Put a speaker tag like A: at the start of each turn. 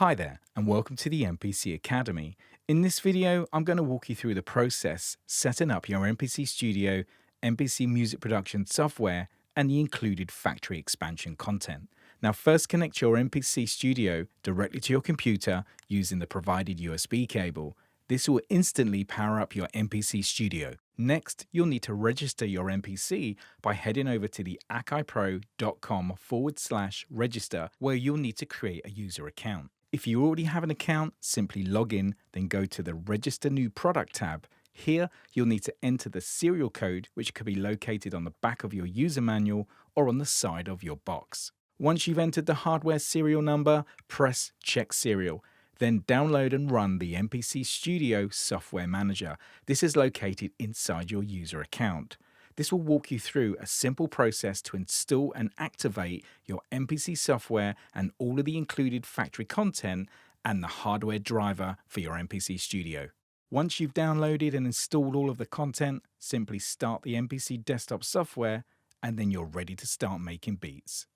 A: Hi there, and welcome to the MPC Academy. In this video, I'm going to walk you through the process setting up your MPC Studio, MPC music production software, and the included factory expansion content. Now, first connect your MPC Studio directly to your computer using the provided USB cable. This will instantly power up your MPC Studio. Next, you'll need to register your MPC by heading over to the akaipro.com/register, where you'll need to create a user account. If you already have an account, simply log in, then go to the Register New Product tab. Here, you'll need to enter the serial code, which could be located on the back of your user manual or on the side of your box. Once you've entered the hardware serial number, press Check Serial. Then download and run the MPC Studio Software Manager. This is located inside your user account. This will walk you through a simple process to install and activate your MPC software and all of the included factory content and the hardware driver for your MPC Studio. Once you've downloaded and installed all of the content, simply start the MPC desktop software and then you're ready to start making beats.